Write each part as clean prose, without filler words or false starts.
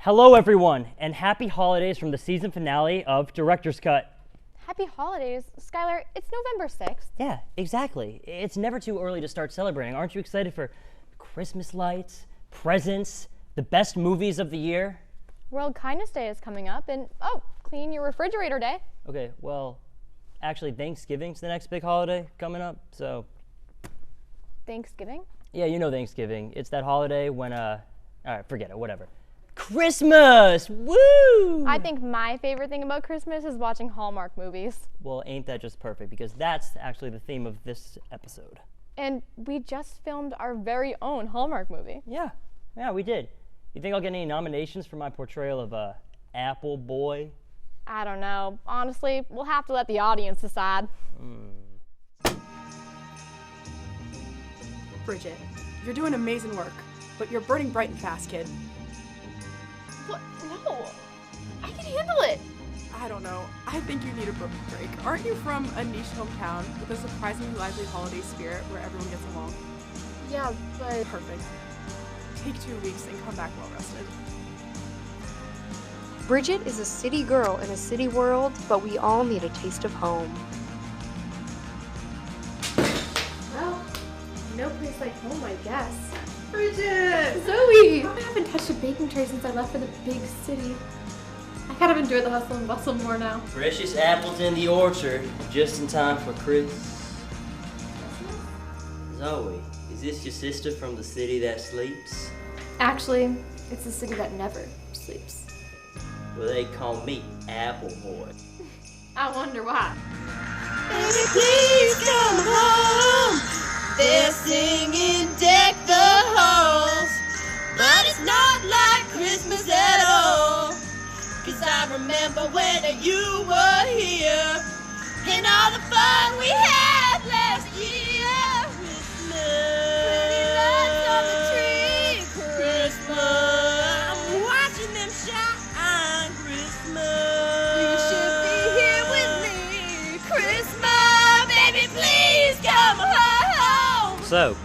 Hello, everyone, and happy holidays from the season finale of Director's Cut. Happy holidays. Skylar, it's November 6th. Yeah, exactly. It's never too early to start celebrating. Aren't you excited for Christmas lights, presents, the best movies of the year? World Kindness Day is coming up, and clean your refrigerator day. Okay, well, actually, Thanksgiving's the next big holiday coming up, so. Thanksgiving? Yeah, you know Thanksgiving. It's that holiday when, all right, forget it, whatever. Christmas! Woo! I think my favorite thing about Christmas is watching Hallmark movies. Well, ain't that just perfect? Because that's actually the theme of this episode. And we just filmed our very own Hallmark movie. Yeah, we did. You think I'll get any nominations for my portrayal of Apple Boy? I don't know. Honestly, we'll have to let the audience decide. Bridget, you're doing amazing work, but you're burning bright and fast, kid. What? No. I can handle it. I don't know. I think you need a break. Aren't you from a niche hometown with a surprisingly lively holiday spirit where everyone gets along? Yeah, but... Perfect. Take 2 weeks and come back well rested. Bridget is a city girl in a city world, but we all need a taste of home. Well, no place like home, I guess. Bridget! Zoe! I haven't touched a baking tray since I left for the big city. I kind of enjoy the hustle and bustle more now. Precious apples in the orchard, just in time for Chris. Zoe, is this your sister from the city that sleeps? Actually, it's the city that never sleeps. Well, they call me Apple Boy. I wonder why. Baby, please come home. They're singing Deck the Halls, but it's not like Christmas at all. 'Cause I remember when you were here and all the fun we had last year. Christmas, pretty lights on the tree. Christmas, I'm watching them shine. Christmas, you should be here with me. Christmas, baby, please come home. So,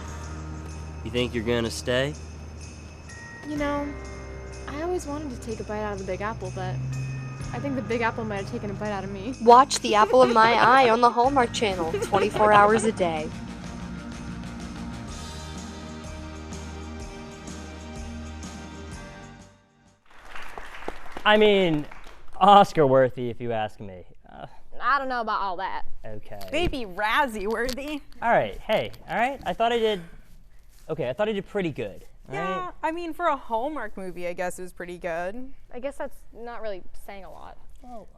you think you're gonna stay? You know, I always wanted to take a bite out of the Big Apple, but I think the Big Apple might have taken a bite out of me. Watch The Apple of My Eye on the Hallmark Channel, 24 hours a day. I mean, Oscar worthy, if you ask me. I don't know about all that. Okay. Baby Razzie worthy. All right. Hey. All right. I thought I did pretty good. All Yeah, right? I mean, for a Hallmark movie, I guess it was pretty good. I guess that's not really saying a lot.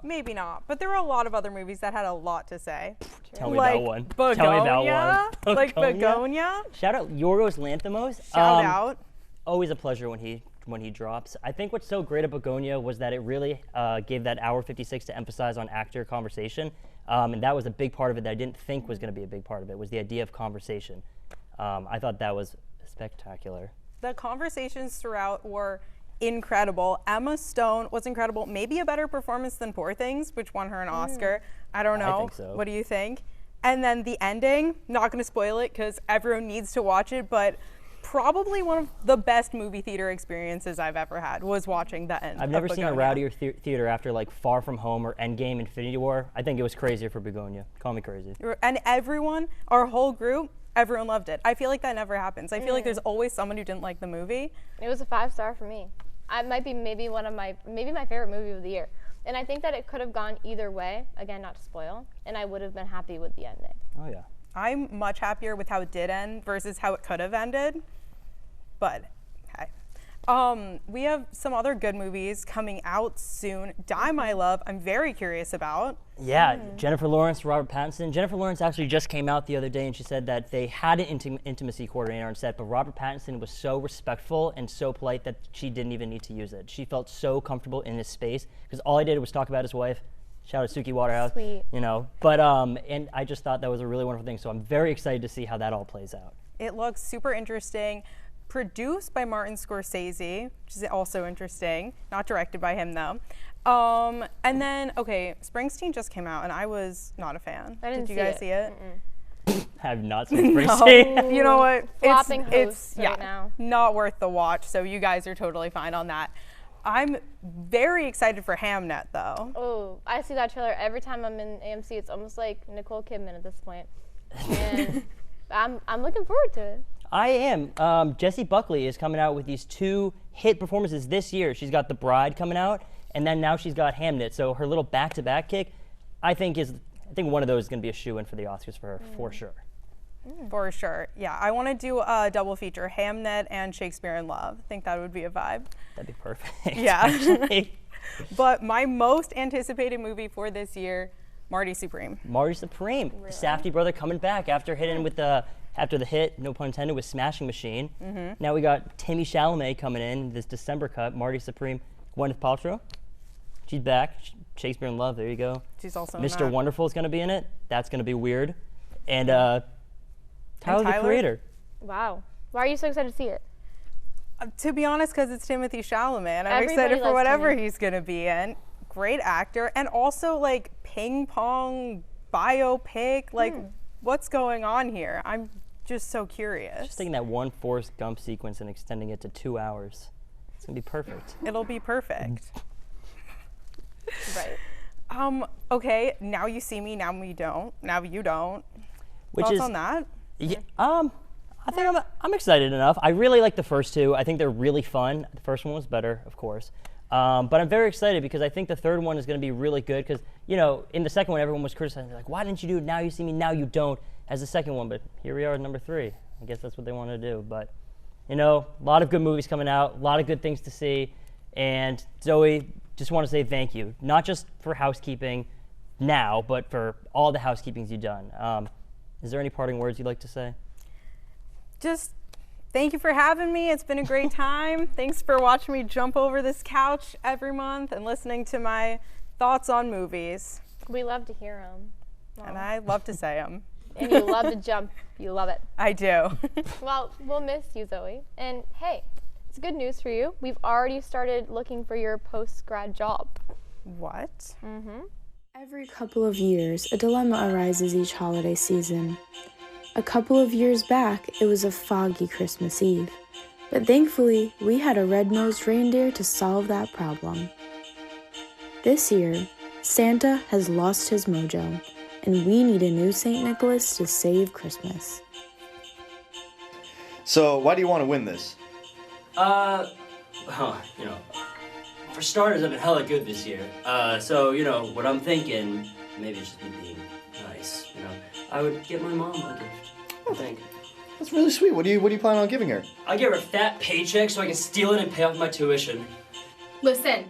Maybe not, but there were a lot of other movies that had a lot to say. Tell me like about one. Begonia, Tell me about one. like Begonia. Shout out Yorgos Lanthimos. Shout out. Always a pleasure when he drops. I think what's so great at Begonia was that it really gave that hour 56 to emphasize on actor conversation, and that was a big part of it that I didn't think was going to be a big part of it, was the idea of conversation. I thought that was spectacular. The conversations throughout were incredible. Emma Stone was incredible. Maybe a better performance than Poor Things, which won her an Oscar. I don't know. I think so. What do you think? And then the ending, not going to spoil it because everyone needs to watch it, but probably one of the best movie theater experiences I've ever had was watching the end. I've never of seen a Begonia. rowdier theater after like Far From Home or Endgame, Infinity War. I think it was crazier for Begonia. Call me crazy. And everyone, our whole group, everyone loved it. I feel like that never happens. I feel like there's always someone who didn't like the movie. It was a 5-star for me. It might be maybe my favorite movie of the year. And I think that it could have gone either way, again, not to spoil, and I would have been happy with the ending. Oh yeah. I'm much happier with how it did end versus how it could have ended. But, hey. We have some other good movies coming out soon. Die My Love, I'm very curious about. Yeah, Jennifer Lawrence, Robert Pattinson. Jennifer Lawrence actually just came out the other day and she said that they had an intimacy coordinator on set, but Robert Pattinson was so respectful and so polite that she didn't even need to use it. She felt so comfortable in his space because all I did was talk about his wife. Shout out Suki Waterhouse. Sweet. You know, but and I just thought that was a really wonderful thing. So I'm very excited to see how that all plays out. It looks super interesting. Produced by Martin Scorsese, which is also interesting. Not directed by him though. And then, okay, Springsteen just came out and I was not a fan. I didn't Did you see guys it. see it? I have not seen Springsteen. No. You know what? Flopping hosts right yeah, now. not worth the watch. So you guys are totally fine on that. I'm very excited for Hamnet, though. Oh, I see that trailer every time I'm in AMC. It's almost like Nicole Kidman at this point. And I'm looking forward to it. I am. Jessie Buckley is coming out with these 2 hit performances this year. She's got The Bride coming out, and then now she's got Hamnet. So her little back-to-back kick, I think one of those is going to be a shoo-in for the Oscars for her, for sure. For sure. Yeah, I want to do a double feature, Hamnet and Shakespeare in Love. I think that would be a vibe. That'd be perfect. Yeah. actually. But my most anticipated movie for this year, Marty Supreme. Marty Supreme, the Safdie brother coming back after hitting with after the hit, no pun intended, with Smashing Machine. Now we got Timmy Chalamet coming in this December cut. Marty Supreme, Gwyneth Paltrow. She's back. Shakespeare in Love. There you go. She's also Mr. not. Wonderful is going to be in it. That's going to be weird. And Tyler, the Tyler? Creator. Wow. Why are you so excited to see it? To be honest, because it's Timothy Chalamet. I'm Everybody excited for loves whatever Timmy. he's going to be in. Great actor. And also, like, ping pong biopic. Like, what's going on here? I'm just so curious. Just taking that one Forrest Gump sequence and extending it to 2 hours. It's going to be perfect. It'll be perfect. Right. Okay, now you see me, now we don't. Now you don't. Which Thoughts is on that? Yeah, I think I'm excited enough. I really like the first 2. I think they're really fun. The first one was better, of course. But I'm very excited because I think the third one is going to be really good because, in the second one, everyone was criticizing. They're like, why didn't you do it? Now you see me, now you don't, as the second one. But here we are at number 3. I guess that's what they want to do. But, a lot of good movies coming out, a lot of good things to see. And Zoe, just want to say thank you. Not just for housekeeping now, but for all the housekeepings you've done. Is there any parting words you'd like to say? Just thank you for having me. It's been a great time. Thanks for watching me jump over this couch every month and listening to my thoughts on movies. We love to hear them. And I love to say them. And you love to jump. You love it. I do. Well, we'll miss you, Zoe. And hey, it's good news for you. We've already started looking for your post-grad job. What? Every couple of years, a dilemma arises each holiday season. A couple of years back, it was a foggy Christmas Eve. But thankfully, we had a red-nosed reindeer to solve that problem. This year, Santa has lost his mojo, and we need a new St. Nicholas to save Christmas. So, why do you want to win this? For starters, I've been hella good this year. So, what I'm thinking, maybe it's just me being nice, I would get my mom a gift, I think. That's really sweet. What do you plan on giving her? I give her a fat paycheck so I can steal it and pay off my tuition. Listen,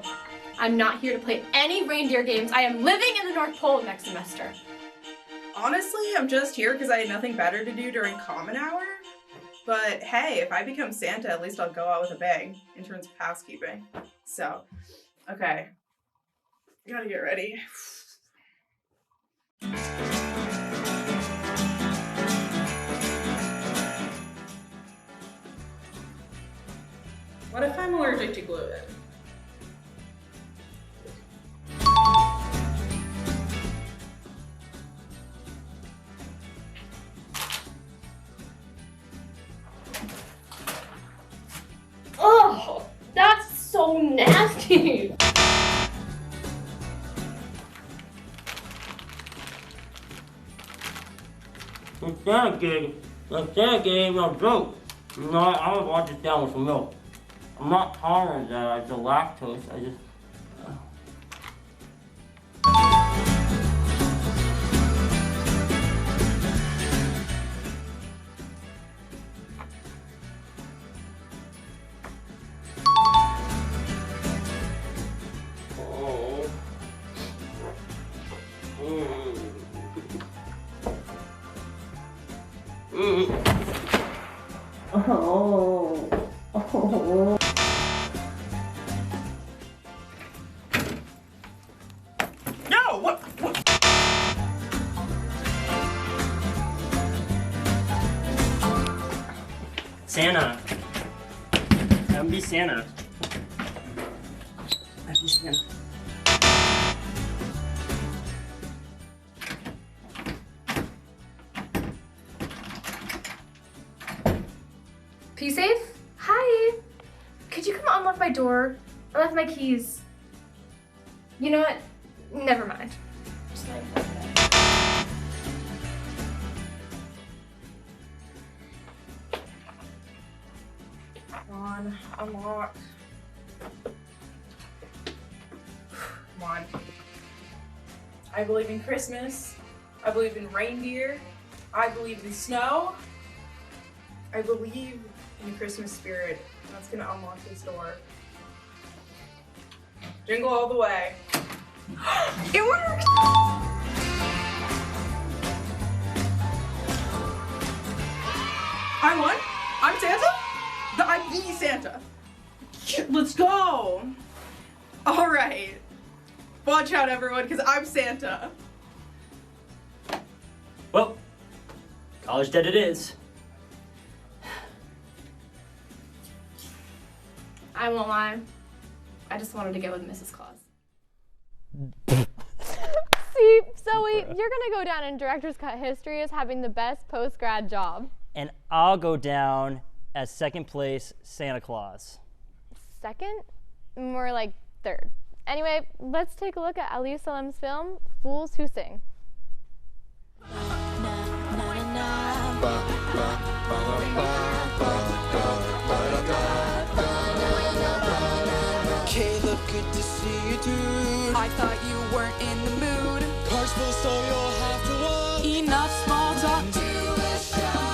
I'm not here to play any reindeer games. I am living in the North Pole next semester. Honestly, I'm just here because I had nothing better to do during Common Hour. But hey, if I become Santa, at least I'll go out with a bang in terms of housekeeping. So, okay. I gotta get ready. What if I'm allergic to gluten? Oh, that's so nasty. The Santa gig, no joke. I would watch it down with some milk. I'm not tolerant to lactose, I just... No! What? Santa. Come be Santa. Be Santa. P-Safe? Hi. Could you come unlock my door? I left my keys. You know what? Never mind. Just like Come on, unlock. Come on. I believe in Christmas. I believe in reindeer. I believe in snow. I believe in the Christmas spirit. That's gonna unlock this door. Jingle all the way. It works! I won? I'm Santa? I'm the Santa. Let's go! Alright. Watch out, everyone, because I'm Santa. Well, college debt it is. I won't lie. I just wanted to go with Mrs. Claus. See, Zoe, you're gonna go down in Director's Cut history as having the best post-grad job. And I'll go down as second place Santa Claus. Second? More like third. Anyway, let's take a look at Ali Salem's film, Fools Who Sing. Caleb, good to see you, dude. I thought you weren't in the mood. Car's full, so you'll have to walk. Enough small talk. Do a shot.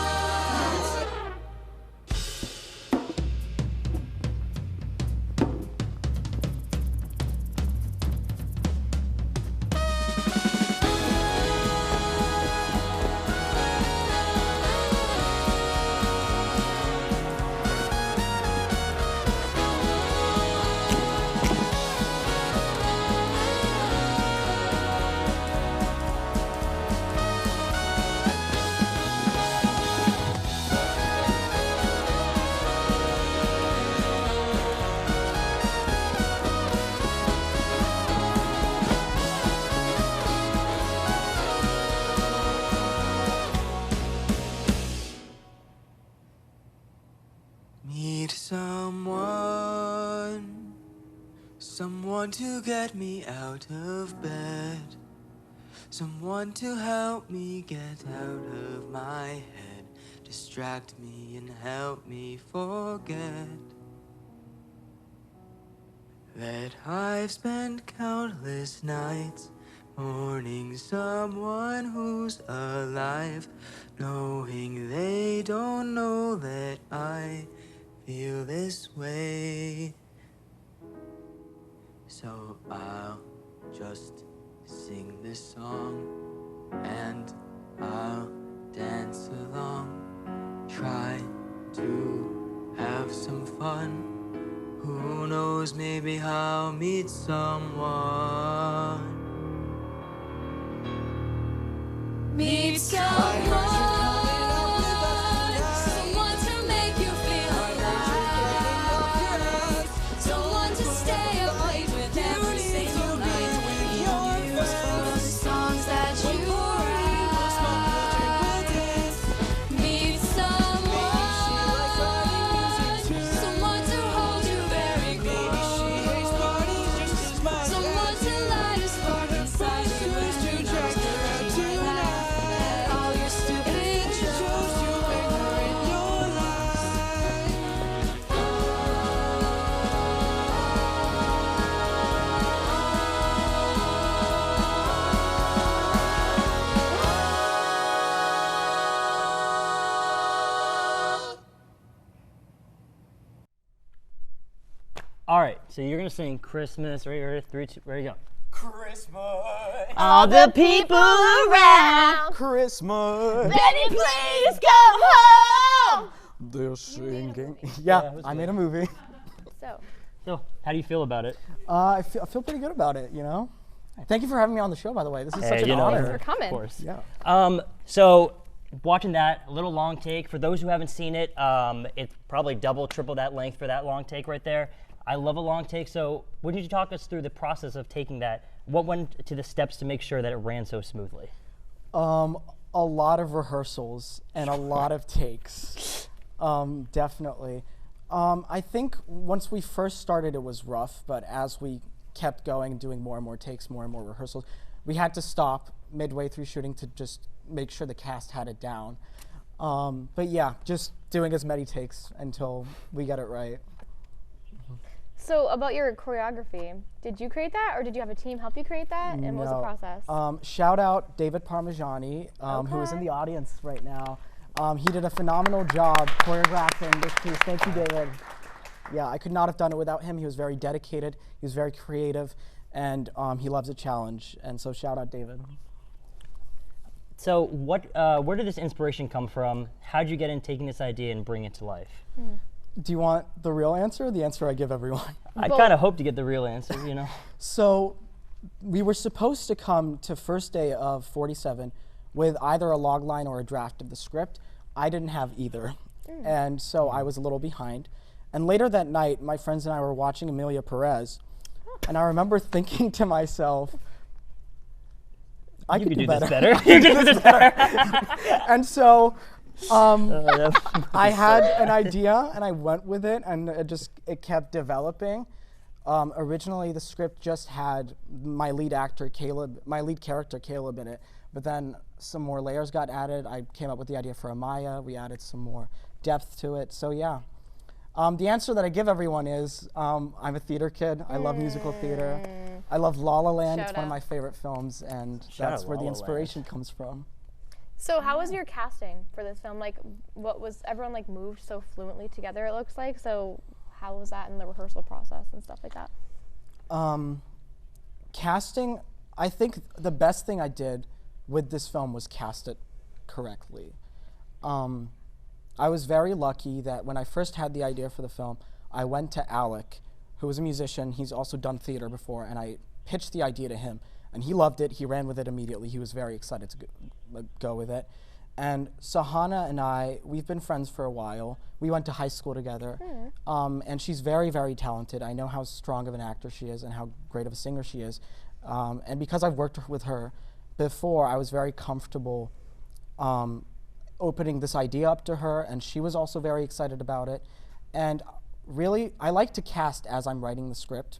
Need someone to get me out of bed, someone to help me get out of my head, distract me and help me forget that I've spent countless nights mourning someone who's alive, knowing they don't know that I feel this way. So I'll just sing this song and I'll dance along, try to have some fun. Who knows, maybe I'll meet someone. Meet someone, someone to make you feel alive, someone to stay up late with every single night, use for the songs that you write. Meet someone to hold you very close, someone to light a spark inside you and to just all your stupid jokes you ignore in your All right, so you're gonna sing Christmas. Ready? 3, 2, ready, go. Christmas. All the people around. Christmas. Betty, please come home. They're singing. Yeah, I made a movie. So, how do you feel about it? I feel pretty good about it, you know? Thank you for having me on the show, by the way. This is such an you know, honor. Thanks for coming. Of course. Yeah. So, watching that, a little long take. For those who haven't seen it, it's probably double, triple that length for that long take right there. I love a long take. So, wouldn't you talk us through the process of taking that? What went to the steps to make sure that it ran so smoothly? A lot of rehearsals and a lot of takes, definitely. I think once we first started, it was rough, but as we kept going, doing more and more takes, more and more rehearsals, we had to stop midway through shooting to just make sure the cast had it down. But yeah, just doing as many takes until we get it right. So about your choreography, did you create that, or did you have a team help you create that? And what was the process? Shout out David Parmigiani, who is in the audience right now. He did a phenomenal job choreographing this piece. Thank you, David. Yeah, I could not have done it without him. He was very dedicated, he was very creative, and he loves a challenge. And so shout out David. So where did this inspiration come from? How did you get in taking this idea and bring it to life? Do you want the real answer or the answer I give everyone? I kind of hope to get the real answer, you know. So we were supposed to come to first day of 47 with either a log line or a draft of the script. I didn't have either. And so I was a little behind. And later that night, my friends and I were watching Emilia Perez. And I remember thinking to myself, I could do better. You could do this better. And so I had an idea and I went with it, and it kept developing. Originally the script just had my lead character Caleb in it, but then some more layers got added. I came up with the idea for Amaya. We added some more depth to it. So yeah. The answer that I give everyone is I'm a theater kid. I love musical theater. I love La La Land. It's one of my favorite films, and that's where the inspiration comes from. So how was your casting for this film? Like, what was everyone like moved so fluently together? It looks like. So how was that in the rehearsal process and stuff like that? Casting, I think the best thing I did with this film was cast it correctly. I was very lucky that when I first had the idea for the film, I went to Alec, who was a musician. He's also done theater before, and I pitched the idea to him, and he loved it. He ran with it immediately. He was very excited to go with it. And Sahana and I, we've been friends for a while. We went to high school together, and she's very, very talented. I know how strong of an actor she is and how great of a singer she is. And because I've worked with her before, I was very comfortable opening this idea up to her, and she was also very excited about it. And really, I like to cast as I'm writing the script.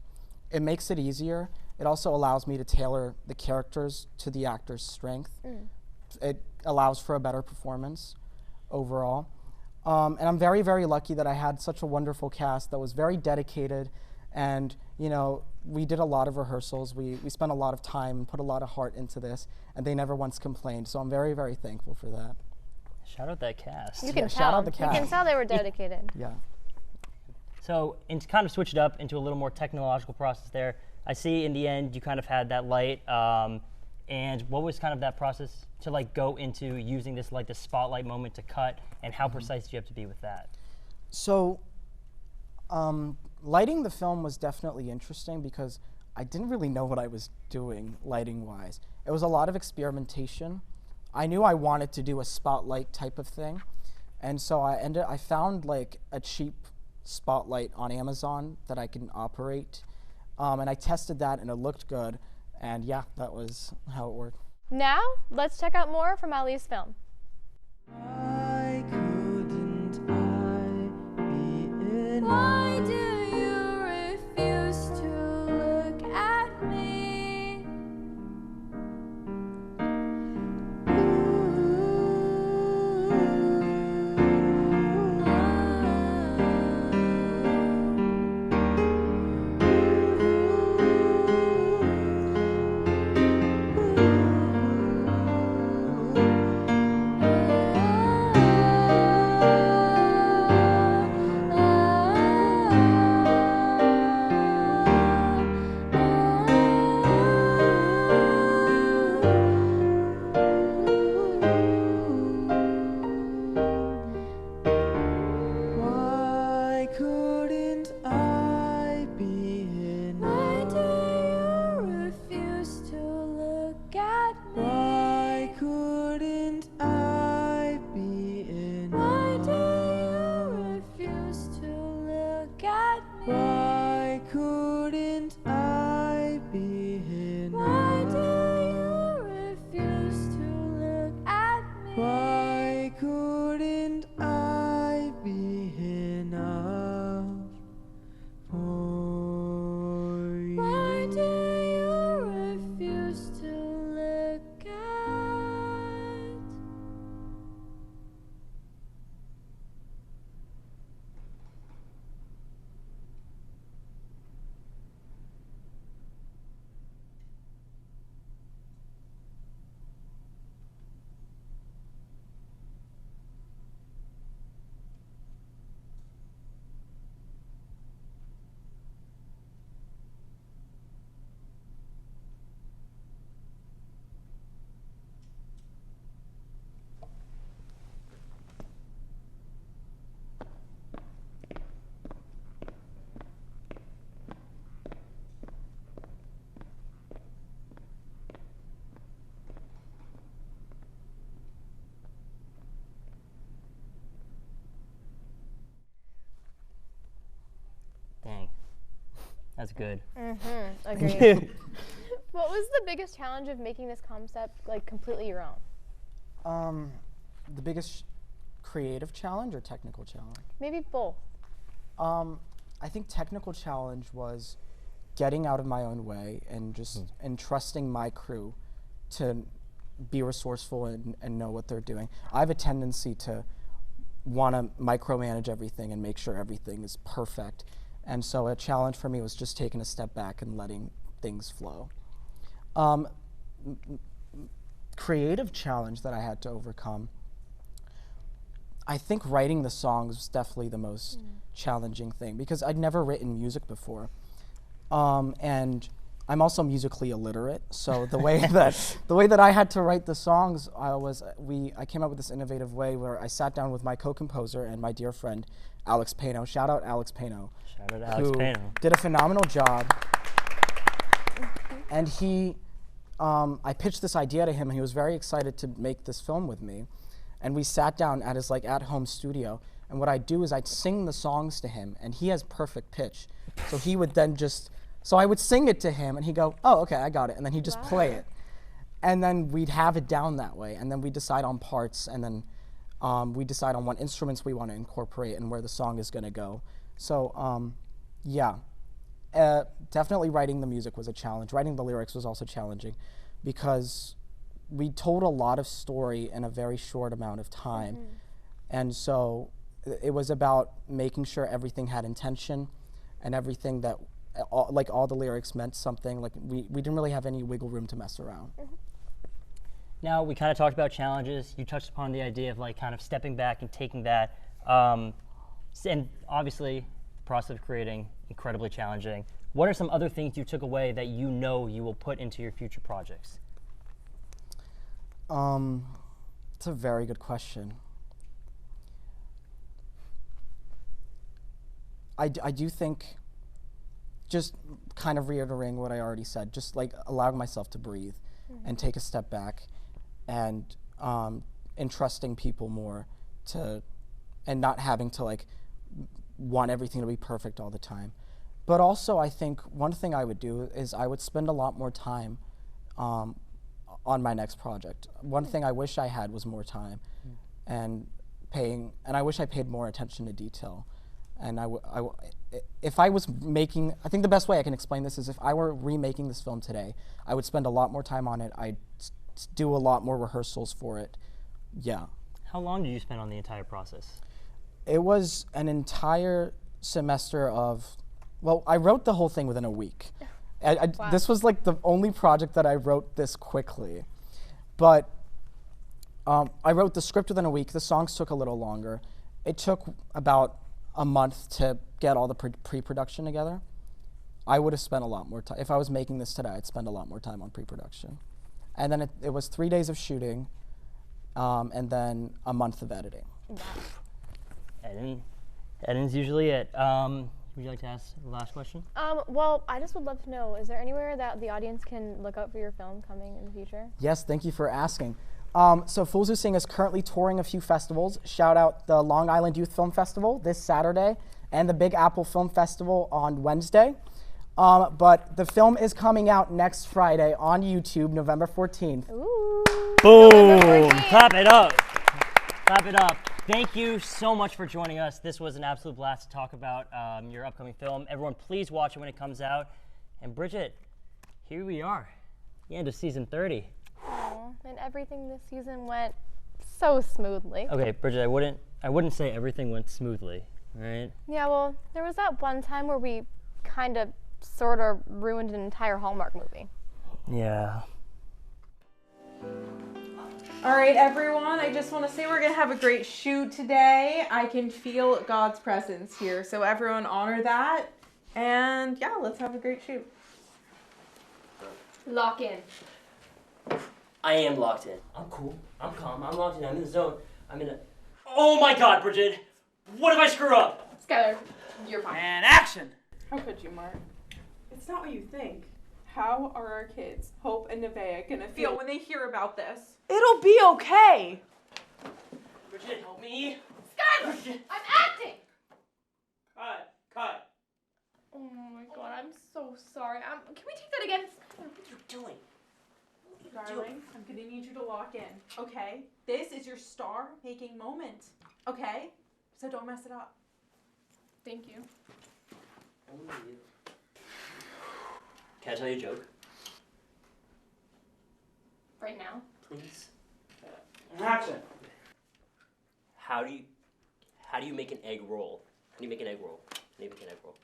It makes it easier. It also allows me to tailor the characters to the actor's strength. It allows for a better performance overall. And I'm very, very lucky that I had such a wonderful cast that was very dedicated, and you know, we did a lot of rehearsals. We spent a lot of time and put a lot of heart into this, and they never once complained. So I'm very, very thankful for that. Shout out that cast. You can tell. Shout out the cast. You can tell they were dedicated. Yeah. So, and to kind of switch it up into a little more technological process there, I see in the end you kind of had that light, and what was kind of that process to like go into using this like the spotlight moment to cut, and how precise do you have to be with that? So, lighting the film was definitely interesting because I didn't really know what I was doing lighting-wise. It was a lot of experimentation. I knew I wanted to do a spotlight type of thing, and so I found like a cheap spotlight on Amazon that I can operate, and I tested that and it looked good, and yeah, that was how it worked. Now, let's check out more from Ali's film. Why couldn't I be in Why do you refuse to look at me? That's good. Agreed. What was the biggest challenge of making this concept like completely your own? The biggest creative challenge or technical challenge? Maybe both. I think technical challenge was getting out of my own way and just entrusting my crew to be resourceful and know what they're doing. I have a tendency to want to micromanage everything and make sure everything is perfect. And so a challenge for me was just taking a step back and letting things flow. Creative challenge that I had to overcome, I think writing the songs was definitely the most challenging thing because I'd never written music before. And I'm also musically illiterate, so the way that I had to write the songs, I came up with this innovative way where I sat down with my co-composer and my dear friend Alex Pano. Shout out Alex Pano. Shout out Alex Pano. Did a phenomenal job. And I pitched this idea to him, and he was very excited to make this film with me. And we sat down at his at-home studio, and what I'd do is I'd sing the songs to him, and he has perfect pitch, so he would then so I would sing it to him, and he'd go, oh, okay, I got it, and then he'd just play it. And then we'd have it down that way, and then we'd decide on parts, and then we decide on what instruments we want to incorporate and where the song is going to go. So, yeah. Definitely writing the music was a challenge. Writing the lyrics was also challenging because we told a lot of story in a very short amount of time. And so it was about making sure everything had intention and everything that, all the lyrics meant something. Like we didn't really have any wiggle room to mess around. Now, we kind of talked about challenges. You touched upon the idea of kind of stepping back and taking that. And obviously, the process of creating, incredibly challenging. What are some other things you took away that you know you will put into your future projects? It's a very good question. I do think, just kind of reiterating what I already said, just allowing myself to breathe and take a step back and entrusting people more and not having to want everything to be perfect all the time. But also I think one thing I would do is I would spend a lot more time on my next project. One thing I wish I had was more time and I wish I paid more attention to detail. And if I was making, I think the best way I can explain this is if I were remaking this film today, I would spend a lot more time on it. I'd do a lot more rehearsals for it. Yeah. How long did you spend on the entire process? It was an entire semester of, I wrote the whole thing within a week. Wow. This was the only project that I wrote this quickly. But I wrote the script within a week. The songs took a little longer. It took about a month to get all the pre-production together. I would have spent a lot more time. If I was making this today, I'd spend a lot more time on pre-production. And then it was 3 days of shooting, and then a month of editing. Wow. Editing's usually it. Would you like to ask the last question? Well, I just would love to know, is there anywhere that the audience can look out for your film coming in the future? Yes, thank you for asking. So Fools Who Sing is currently touring a few festivals. Shout out the Long Island Youth Film Festival this Saturday and the Big Apple Film Festival on Wednesday. But the film is coming out next Friday on YouTube, November 14th. Ooh. Boom! Clap it up. Clap it up. Thank you so much for joining us. This was an absolute blast to talk about your upcoming film. Everyone, please watch it when it comes out. And Bridget, here we are, the end of season 30. Aww, and everything this season went so smoothly. Okay, Bridget, I wouldn't say everything went smoothly, right? Yeah, well, there was that one time where we kind of, sort of ruined an entire Hallmark movie. Yeah. All right, everyone, I just want to say we're going to have a great shoot today. I can feel God's presence here, so everyone honor that. And yeah, let's have a great shoot. Lock in. I am locked in. I'm cool. I'm calm. I'm locked in. I'm in the zone. Oh my God, Bridget! What if I screw up? Skylar, you're fine. And action! How could you, Mark? It's not what you think. How are our kids, Hope and Nevaeh, gonna feel when they hear about this? It'll be okay! Bridget, help me. Skylar! I'm acting! Cut. Oh my God, I'm so so sorry. Can we take that again? What are you doing? Darling, I'm gonna need you to lock in, okay? This is your star-making moment, okay? So don't mess it up. Thank you. Only you. Can I tell you a joke? Right now? Please. Action. How do you make an egg roll? How do you make an egg roll? How do you make an egg roll?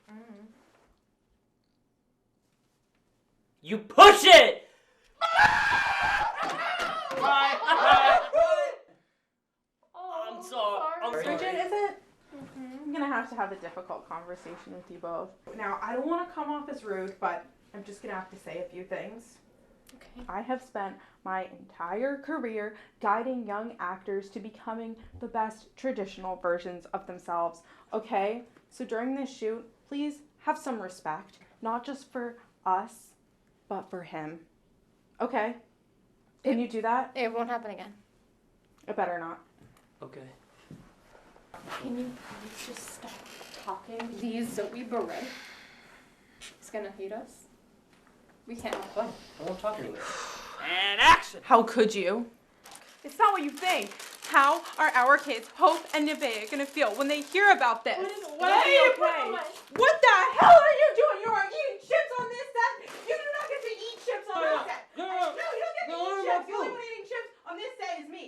You push it! I'm sorry. I'm sorry. Bridget, is it? I'm gonna have to have a difficult conversation with you both. Now, I don't want to come off as rude, but I'm just gonna have to say a few things. Okay. I have spent my entire career guiding young actors to becoming the best traditional versions of themselves, okay? So during this shoot, please have some respect, not just for us, but for him. Okay? Can you do that? It won't happen again. It better not. Okay. Can you please just stop talking? Please, Zoe Barret is gonna hate us. We can't have fun. I won't talk anymore. And action! How could you? It's not what you think. How are our kids, Hope and Nebe, gonna feel when they hear about this? What are you putting on my... What the hell are you doing? You are eating chips on this set? You do not get to eat chips on this set. No, you don't get to eat chips. The only one eating chips on this set is me.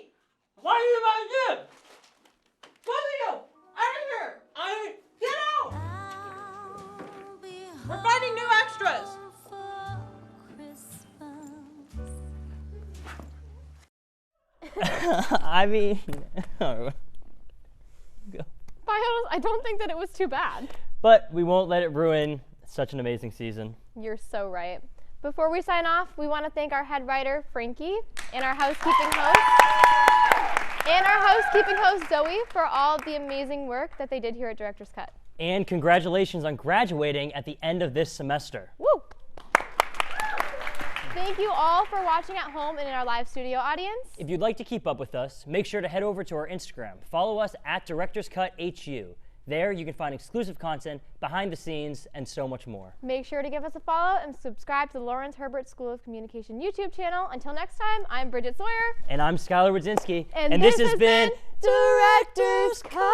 Why are you my kid? Both of you, out of here. Get out. We're finding new extras. I mean, I don't think that it was too bad. but we won't let it ruin such an amazing season. You're so right. Before we sign off, we want to thank our head writer, Frankie, and our housekeeping host, Zoe, for all the amazing work that they did here at Director's Cut. And congratulations on graduating at the end of this semester. Woo! Thank you all for watching at home and in our live studio audience. If you'd like to keep up with us, make sure to head over to our Instagram. Follow us at Director's Cut HU. There you can find exclusive content, behind the scenes, and so much more. Make sure to give us a follow and subscribe to the Lawrence Herbert School of Communication YouTube channel. Until next time, I'm Bridget Sawyer. And I'm Skylar Rudzinski. And this has been Director's Cut.